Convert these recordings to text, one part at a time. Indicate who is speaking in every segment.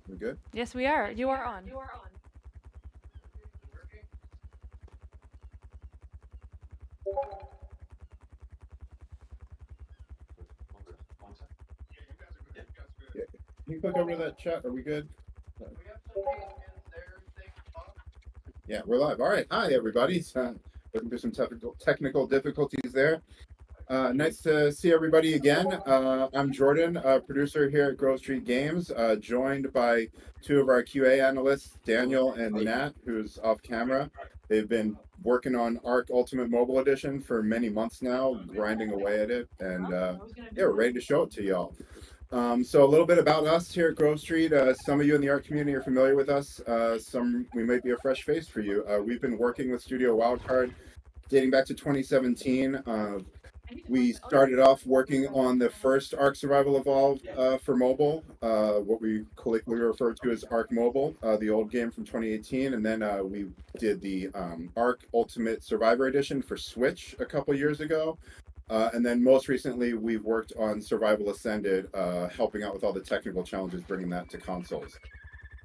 Speaker 1: We good?
Speaker 2: Yes, we are. You are on.
Speaker 1: Yeah. Can you click over to that chat? Are we good? Yeah, we're live. All right. Hi, everybody. Looking for some technical difficulties there. Nice to see everybody again. I'm Jordan, producer here at Grove Street Games, joined by two of our QA analysts, Daniel and Nat, who's off camera. They've been working on Arc Ultimate Mobile Edition for many months now, grinding away at it, and yeah, we're ready to show it to y'all. So a little bit about us here at Grove Street. Some of you in the art community are familiar with us. Some we might be a fresh face for you. We've been working with Studio Wildcard dating back to 2017. We started off working on the first Ark Survival Evolved for mobile, what we colloquially refer to as Ark Mobile, the old game from 2018, and then we did the Ark Ultimate Survivor Edition for Switch a couple years ago. And then most recently, we've worked on Survival Ascended, helping out with all the technical challenges, bringing that to consoles.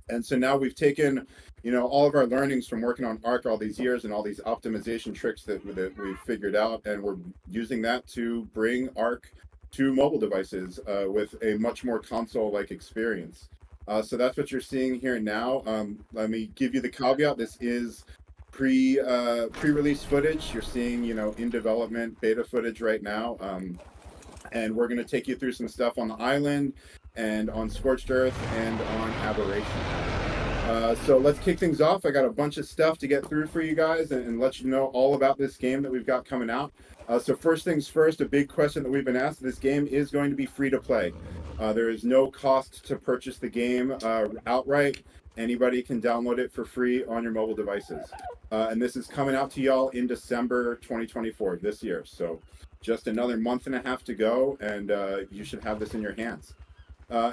Speaker 1: And so now we've taken, all of our learnings from working on Arc all these years and all these optimization tricks that we've figured out, and we're using that to bring Arc to mobile devices with a much more console-like experience. So that's what you're seeing here now. Let me give you the caveat. This is pre-release footage. You're seeing, in development beta footage right now. And we're going to take you through some stuff on the island and on Scorched Earth and on Aberration. So let's kick things off. I got a bunch of stuff to get through for you guys and let you know all about this game that we've got coming out. So first things first, a big question that we've been asked, this game is going to be free to play. There is no cost to purchase the game outright. Anybody can download it for free on your mobile devices. And this is coming out to y'all in December 2024, this year. So just another month and a half to go, and you should have this in your hands.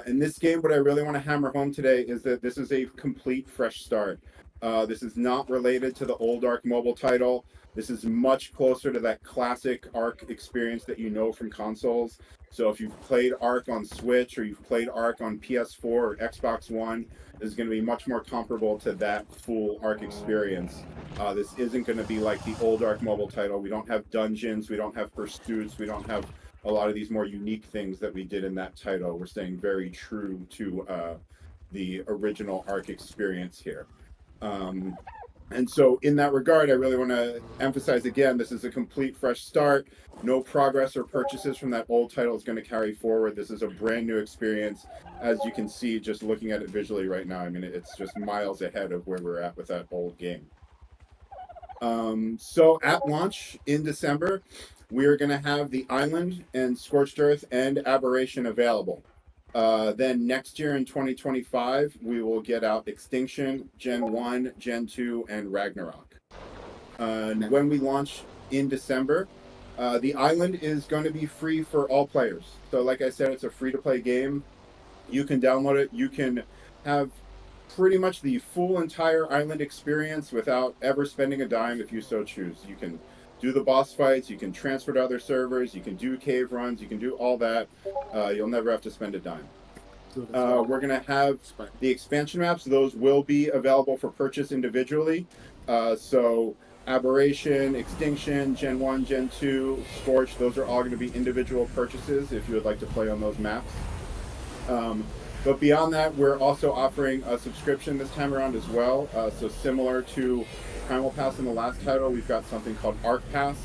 Speaker 1: In this game, what I really want to hammer home today is that this is a complete fresh start. This is not related to the old Ark mobile title. This is much closer to that classic Ark experience that you know from consoles. So if you've played Ark on Switch or you've played Ark on PS4 or Xbox One, this is going to be much more comparable to that full Ark experience. This isn't going to be like the old Ark mobile title. We don't have dungeons, we don't have pursuits, we don't have a lot of these more unique things that we did in that title. We're staying very true to the original Ark experience here. And so in that regard, I really want to emphasize again, this is a complete fresh start. No progress or purchases from that old title is going to carry forward. This is a brand new experience. As you can see, just looking at it visually right now, I mean, it's just miles ahead of where we're at with that old game. So at launch in December, we are going to have the Island and Scorched Earth and Aberration available. Then next year in 2025, we will get out Extinction, Gen 1, Gen 2, and Ragnarok. And when we launch in December, the Island is going to be free for all players. So like I said, it's a free-to-play game. You can download it. You can have pretty much the full entire island experience without ever spending a dime if you so choose. You can do the boss fights, you can transfer to other servers, you can do cave runs, you can do all that. You'll never have to spend a dime. We're going to have the expansion maps. Those will be available for purchase individually. So Aberration, Extinction, Gen 1, Gen 2, Scorch, those are all going to be individual purchases if you would like to play on those maps. But beyond that, we're also offering a subscription this time around as well. So similar to Primal Pass in the last title, we've got something called Arc Pass.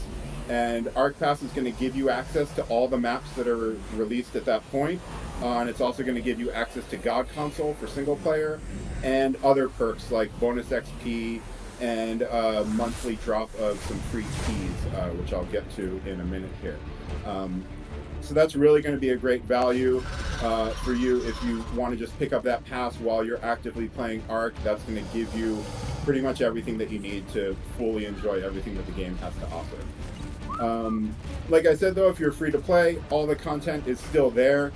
Speaker 1: And Arc Pass is going to give you access to all the maps that are released at that point. And it's also going to give you access to God Console for single player and other perks like bonus XP and a monthly drop of some free keys, which I'll get to in a minute here. So that's really going to be a great value for you if you want to just pick up that pass while you're actively playing Ark. That's going to give you pretty much everything that you need to fully enjoy everything that the game has to offer. Like I said, though, if you're free to play, all the content is still there.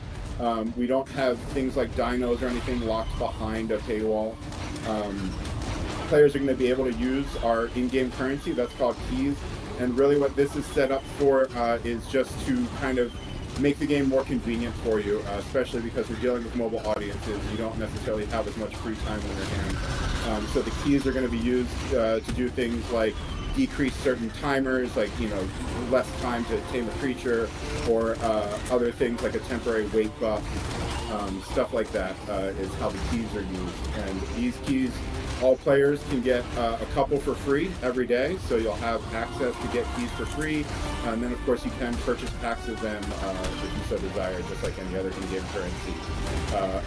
Speaker 1: We don't have things like dinos or anything locked behind a paywall. Players are going to be able to use our in-game currency. That's called keys. And really what this is set up for is just to kind of make the game more convenient for you, especially because we're dealing with mobile audiences. You don't necessarily have as much free time on your hands. So the keys are going to be used to do things like decrease certain timers, like, less time to tame a creature, or other things like a temporary weight buff. Stuff like that is how the keys are used. And these keys, all players can get a couple for free every day, so you'll have access to get keys for free. And then, of course, you can purchase packs of them if you so desire, just like any other in-game currency.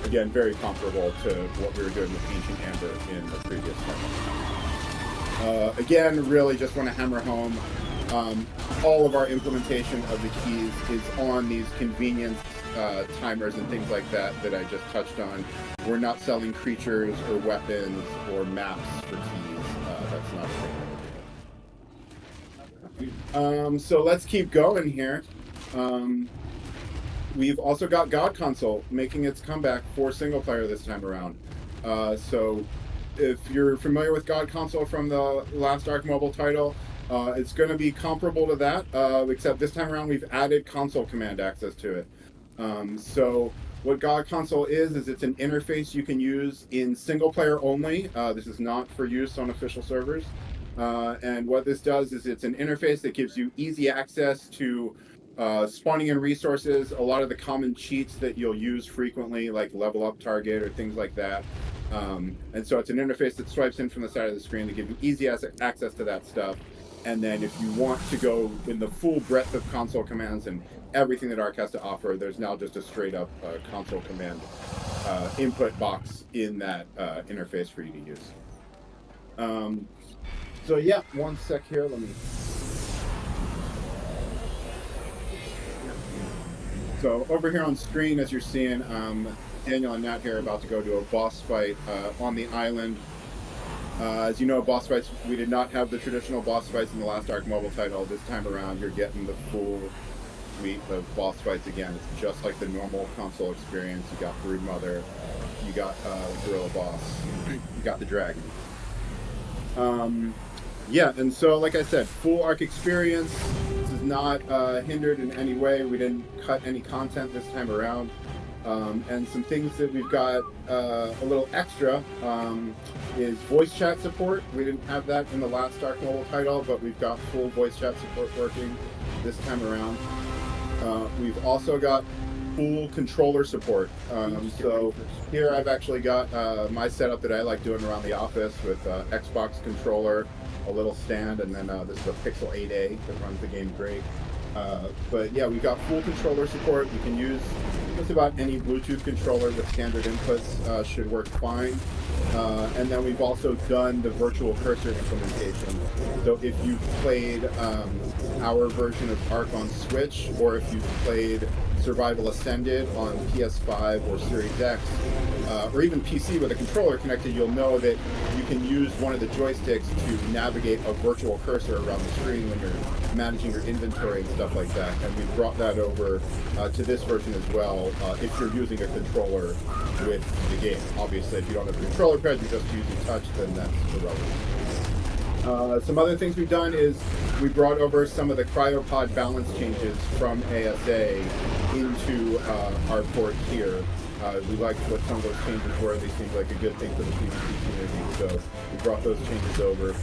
Speaker 1: Again, very comparable to what we were doing with Ancient Amber in the previous one. Again, really just want to hammer home, all of our implementation of the keys is on these convenience timers and things like that I just touched on. We're not selling creatures or weapons or maps for keys. That's not a thing. So let's keep going here. We've also got God Console making its comeback for single player this time around. So if you're familiar with God Console from the last Ark Mobile title, it's going to be comparable to that, except this time around we've added console command access to it. So what God Console is it's an interface you can use in single player only. This is not for use on official servers. And what this does is it's an interface that gives you easy access to spawning in resources, a lot of the common cheats that you'll use frequently, like level up target or things like that. And so it's an interface that swipes in from the side of the screen to give you easy access to that stuff. And then if you want to go in the full breadth of console commands and everything that Ark has to offer, there's now just a straight up console command input box in that interface for you to use. So yeah, one sec here, let me... So over here on screen, as you're seeing, Daniel and Nat here are about to go to a boss fight on the island. As you know, boss fights, we did not have the traditional boss fights in the last Ark Mobile title. This time around, you're getting the full suite of boss fights again. It's just like the normal console experience. You got Brood Mother, you got Gorilla Boss, you got the Dragon. Yeah, and so like I said, full Ark experience. This is not hindered in any way. We didn't cut any content this time around. And some things that we've got a little extra is voice chat support. We didn't have that in the last Ark Mobile title, but we've got full voice chat support working this time around. We've also got full controller support. So here I've actually got my setup that I like doing around the office with Xbox controller, a little stand, and then this is a Pixel 8a that runs the game great. But yeah, we've got full controller support. You can use just about any Bluetooth controller with standard inputs, should work fine. And then we've also done the virtual cursor implementation. So if you've played our version of Ark on Switch, or if you've played Survival Ascended on PS5 or Series X, or even PC with a controller connected, you'll know that you can use one of the joysticks to navigate a virtual cursor around the screen when you're managing your inventory and stuff like that. And we've brought that over to this version as well, if you're using a controller with the game. Obviously, if you don't have a controller pad, you're just using touch, then that's irrelevant. Some other things we've done is we brought over some of the CryoPod balance changes from ASA into our port here. We liked what some of those changes were. They seemed like a good thing for the PvP community, so we brought those changes over.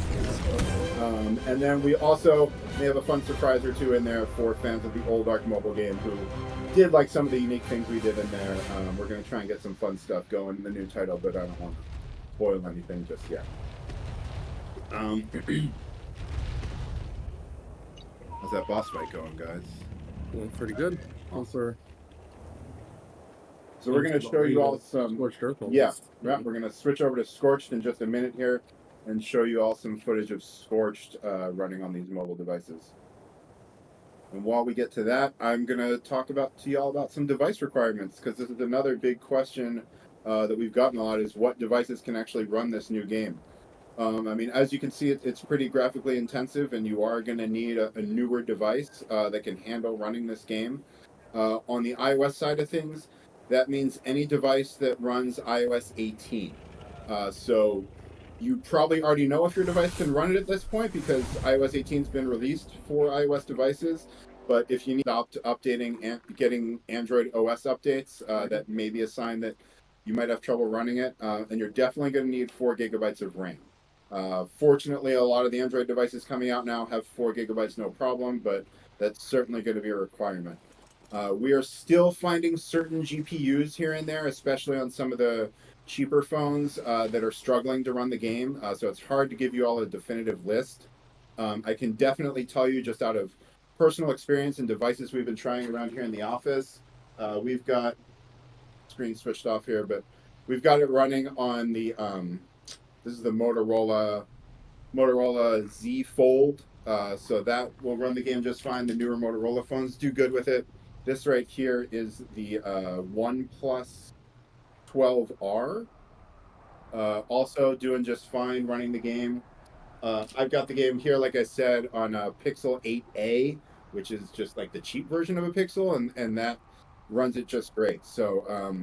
Speaker 1: And then we also may have a fun surprise or two in there for fans of the old Ark Mobile game who did like some of the unique things we did in there. We're going to try and get some fun stuff going in the new title, but I don't want to spoil anything just yet. How's that boss fight going, guys?
Speaker 2: Going pretty good. Also,
Speaker 1: so we're going to show you all some...
Speaker 2: Scorched Earth.
Speaker 1: Yeah, we're going to switch over to Scorched in just a minute here and show you all some footage of Scorched running on these mobile devices. And while we get to that, I'm going to talk to y'all about some device requirements, because this is another big question that we've gotten a lot, is what devices can actually run this new game. I mean, as you can see, it's pretty graphically intensive, and you are going to need a newer device that can handle running this game. On the iOS side of things, that means any device that runs iOS 18. So you probably already know if your device can run it at this point, because iOS 18 has been released for iOS devices. but if you need updating and getting Android OS updates, that may be a sign that you might have trouble running it, and you're definitely going to need 4 GB of RAM. Fortunately, a lot of the Android devices coming out now have 4 GB, no problem, but that's certainly going to be a requirement. We are still finding certain GPUs here and there, especially on some of the cheaper phones that are struggling to run the game. So it's hard to give you all a definitive list. I can definitely tell you just out of personal experience and devices we've been trying around here in the office. We've got screen switched off here, but we've got it running on the this is the Motorola Z Fold. So that will run the game just fine. The newer Motorola phones do good with it. This right here is the OnePlus 12R. Also doing just fine running the game. I've got the game here, like I said, on a Pixel 8a, which is just like the cheap version of a Pixel, and that runs it just great. So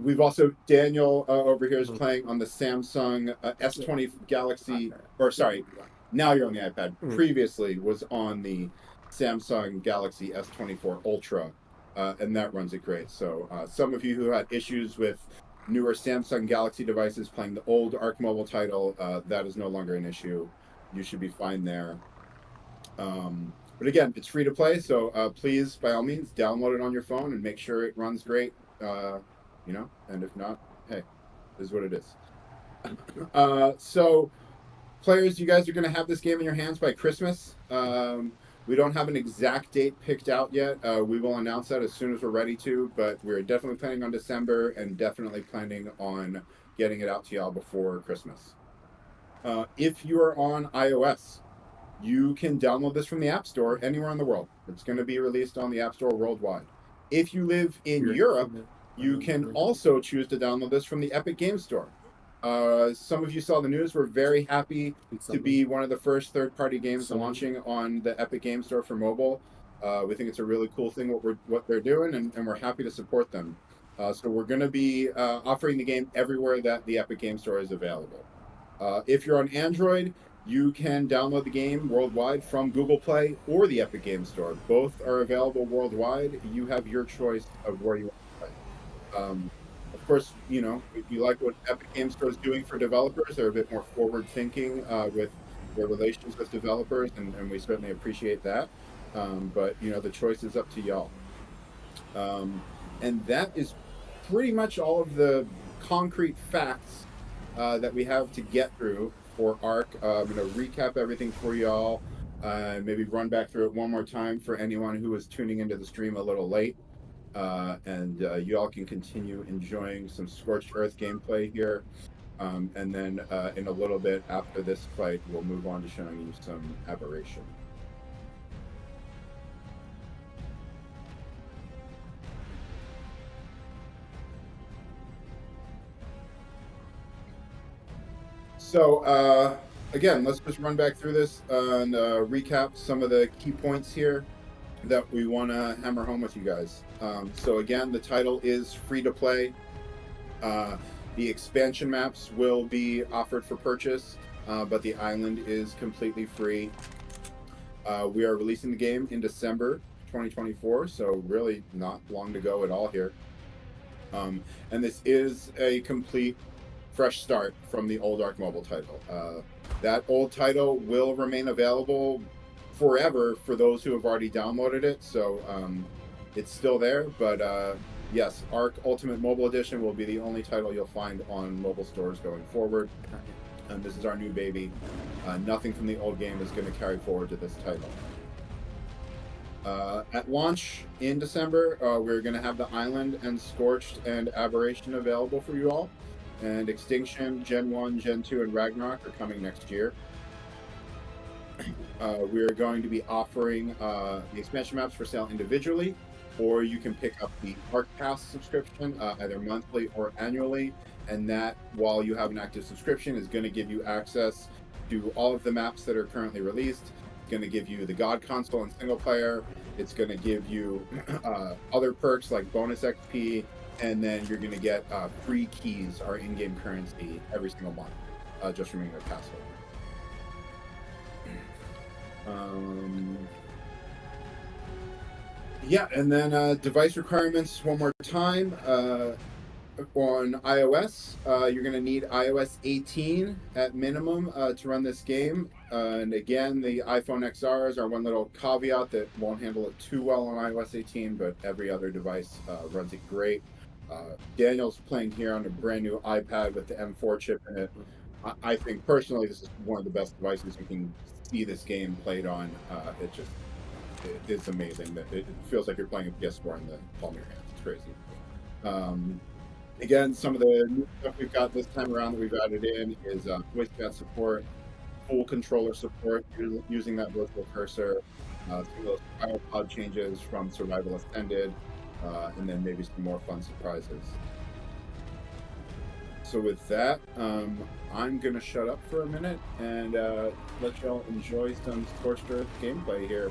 Speaker 1: we've also Daniel over here is playing on the Samsung S20 Galaxy, or sorry, now you're on the iPad. Previously was on the Samsung Galaxy S24 Ultra, and that runs it great. So some of you who had issues with newer Samsung Galaxy devices playing the old Arc Mobile title, that is no longer an issue. You should be fine there. But again, it's free to play, so please, by all means, download it on your phone and make sure it runs great. And if not, hey, this is what it is. So players, you guys are going to have this game in your hands by Christmas. We don't have an exact date picked out yet. We will announce that as soon as we're ready to, but we're definitely planning on December and definitely planning on getting it out to y'all before Christmas. If you are on iOS, you can download this from the App Store anywhere in the world. It's going to be released on the App Store worldwide. If you live in Europe, you can also choose to download this from the Epic Games Store. Some of you saw the news. We're very happy to be one of the first third-party games launching on the Epic Games Store for mobile. We think it's a really cool thing what they're doing, and we're happy to support them. So we're going to be offering the game everywhere that the Epic Games Store is available. If you're on Android, you can download the game worldwide from Google Play or the Epic Games Store. Both are available worldwide. You have your choice of where you want to play. Of course, if you like what Epic Games Store is doing for developers, they're a bit more forward-thinking with their relations with developers, and we certainly appreciate that. But the choice is up to y'all. And that is pretty much all of the concrete facts that we have to get through for ARC. I'm going to recap everything for y'all. Maybe run back through it one more time for anyone who was tuning into the stream a little late. And you all can continue enjoying some Scorched Earth gameplay here. And then in a little bit after this fight, we'll move on to showing you some Aberration. So again, let's just run back through this and recap some of the key points here that we want to hammer home with you guys. So again, the title is free to play. The expansion maps will be offered for purchase, but the island is completely free. We are releasing the game in December 2024, so really not long to go at all here. And this is a complete fresh start from the old Arc Mobile title. That old title will remain available forever for those who have already downloaded it, so it's still there, but yes, Arc Ultimate Mobile Edition will be the only title you'll find on mobile stores going forward, and this is our new baby. Nothing from the old game is going to carry forward to this title. At launch in December, we're going to have the Island and Scorched and Aberration available for you all, and Extinction, Gen 1, Gen 2, and Ragnarok are coming next year. We're going to be offering the expansion maps for sale individually, or you can pick up the Arc Pass subscription either monthly or annually, and that, while you have an active subscription, is going to give you access to all of the maps that are currently released. It's going to give you the God Console and single player. It's going to give you other perks like bonus XP, and then you're going to get free keys, our in-game currency, every single month, just remaining a password. Yeah, and then device requirements one more time. On iOS, you're going to need iOS 18 at minimum to run this game. And again, the iPhone XRs are one little caveat that won't handle it too well on iOS 18, but every other device runs it great. Daniel's playing here on a brand new iPad with the M4 chip in it. I think personally, this is one of the best devices you can see this game played on. It's amazing that it feels like you're playing a PS4 in the palm of your hands. It's crazy. Um, Again, some of the new stuff we've got this time around that we've added in is voice chat support, full controller support using that virtual cursor, some of those file pod changes from Survival Ascended, and then maybe some more fun surprises. So with that, I'm gonna shut up for a minute and let y'all enjoy some Scorched Earth gameplay here.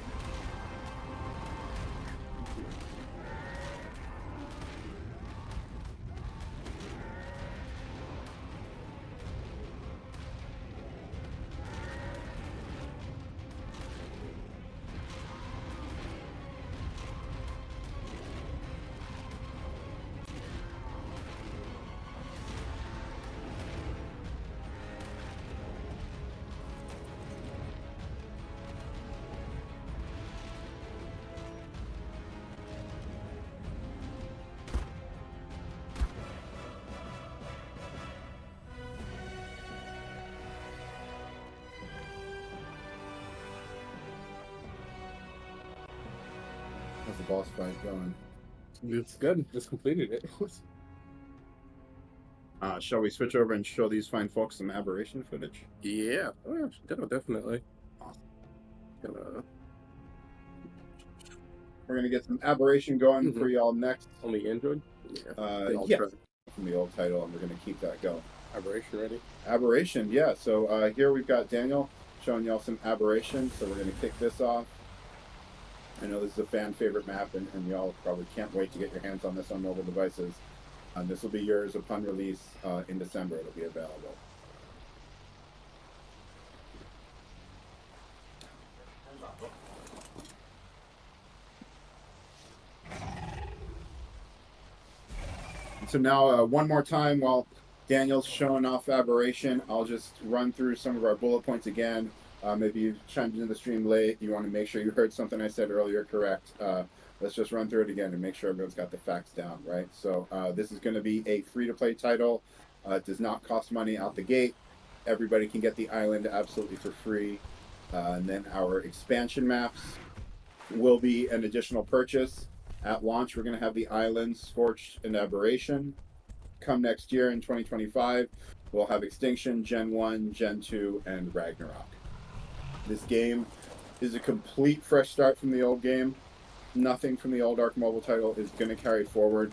Speaker 1: How's the boss fight going?
Speaker 2: It's good. Just completed it.
Speaker 1: Shall we switch over and show these fine folks some aberration footage?
Speaker 2: Yeah. Oh, yeah, definitely.
Speaker 1: Awesome.
Speaker 2: Gonna
Speaker 1: We're gonna get some aberration going for y'all next.
Speaker 2: only Android. Yeah.
Speaker 1: Yeah, from the old title, and we're gonna keep that going.
Speaker 2: Aberration ready.
Speaker 1: Aberration, yeah. So here we've got Daniel showing y'all some aberration. So we're gonna kick this off. I know this is a fan favorite map, and y'all probably can't wait to get your hands on this on mobile devices. This will be yours upon release in December. It'll be available. So now, one more time, while Daniel's showing off aberration, I'll just run through some of our bullet points again. Maybe you chimed into the stream late. You want to make sure you heard something I said earlier correct. Let's just run through it again and make sure everyone's got the facts down, right? So this is going to be a free-to-play title. It does not cost money out the gate. Everybody can get the island absolutely for free. And then our expansion maps will be an additional purchase. At launch, we're going to have the islands Scorched and Aberration. Come next year in 2025, we'll have Extinction, Gen 1, Gen 2, and Ragnarok. This game is a complete fresh start from the old game. Nothing from the old Ark Mobile title is going to carry forward.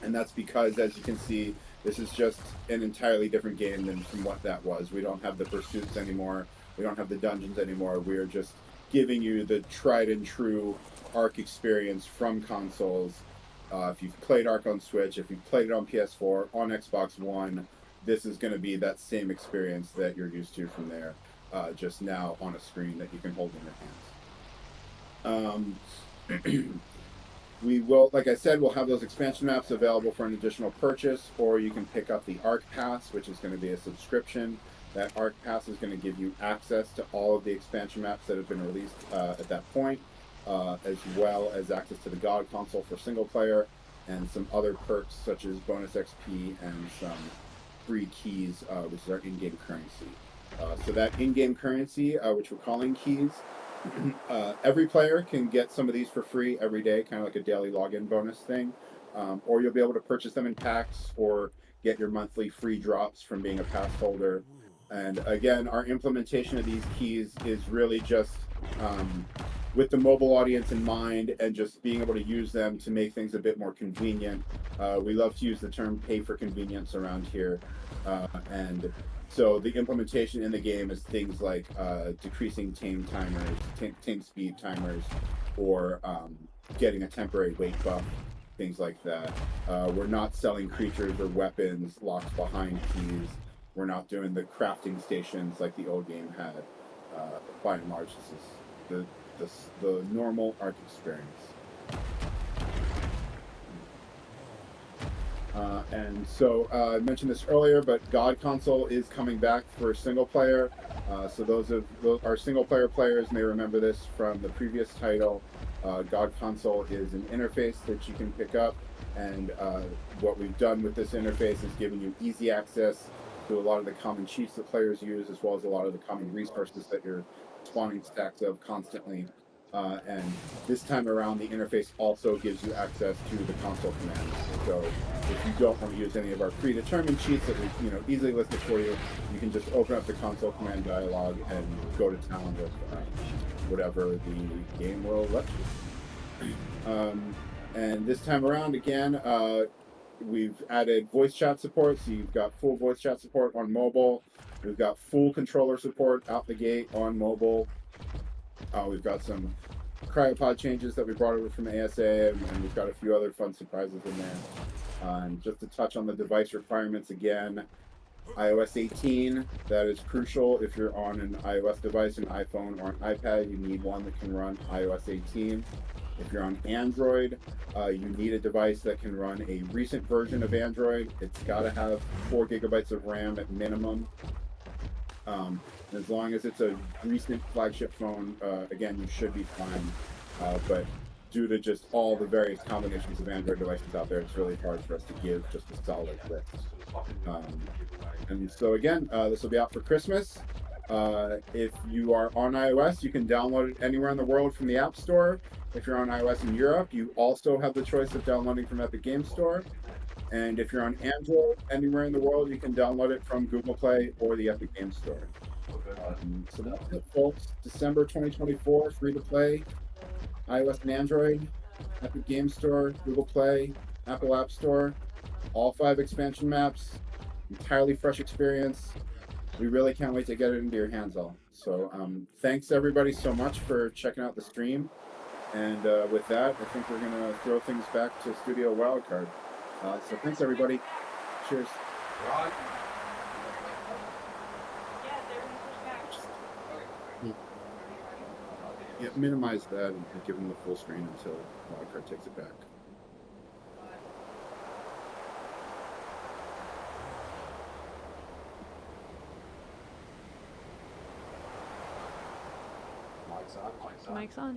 Speaker 1: And that's because, as you can see, this is just an entirely different game than from what that was. We don't have the pursuits anymore. We don't have the dungeons anymore. We are just giving you the tried and true Ark experience from consoles. If you've played Ark on Switch, if you've played it on PS4, on Xbox One, this is going to be that same experience that you're used to from there, just now on a screen that you can hold in your hands. We will, like I said, we'll have those expansion maps available for an additional purchase, or you can pick up the Ark Pass, which is going to be a subscription. That Ark Pass is going to give you access to all of the expansion maps that have been released at that point, as well as access to the God console for single player, and some other perks such as bonus XP and some free keys, which is our in-game currency. So that in-game currency, which we're calling keys, every player can get some of these for free every day, kind of like a daily login bonus thing. Or you'll be able to purchase them in packs or get your monthly free drops from being a pass holder. And again, our implementation of these keys is really just with the mobile audience in mind and just being able to use them to make things a bit more convenient. We love to use the term pay for convenience around here. And so the implementation in the game is things like decreasing tame timers, tame speed timers, or getting a temporary weight buff, things like that. We're not selling creatures or weapons locked behind keys. We're not doing the crafting stations like the old game had. By and large, this is the normal Ark experience. And so I mentioned this earlier, but God Console is coming back for single player. So those our single player players may remember this from the previous title. God Console is an interface that you can pick up, and what we've done with this interface is giving you easy access to a lot of the common cheats that players use, as well as a lot of the common resources that you're spawning stacks of constantly. And this time around, the interface also gives you access to the console commands. So if you don't want to use any of our predetermined cheats that we easily listed for you, you can just open up the console command dialog and go to town with whatever the game will let you. And this time around, again, we've added voice chat support. So you've got full voice chat support on mobile. We've got full controller support out the gate on mobile. We've got some cryopod changes that we brought over from ASA, and we've got a few other fun surprises in there. And just to touch on the device requirements again, iOS 18, that is crucial. If you're on an iOS device, an iPhone or an iPad, you need one that can run iOS 18. If you're on Android, you need a device that can run a recent version of Android. It's got to have 4 gigabytes of RAM at minimum. As long as it's a recent flagship phone, again, you should be fine. But due to just all the various combinations of Android devices out there, it's really hard for us to give just a solid list. And so again, this will be out for Christmas. If you are on iOS, you can download it anywhere in the world from the App Store. If you're on iOS in Europe, you also have the choice of downloading from Epic Game Store. And if you're on Android anywhere in the world, you can download it from Google Play or the Epic Game Store. So that's it, folks. December 2024, free to play, iOS and Android, Epic Game Store, Google Play, Apple App Store, all 5 expansion maps, entirely fresh experience. We really can't wait to get it into your hands all. So thanks everybody so much for checking out the stream. And with that, I think we're going to throw things back to Studio Wildcard. So thanks everybody. Cheers. Yeah, minimize that and give them the full screen until Wildcard takes it back.
Speaker 3: Mic's on.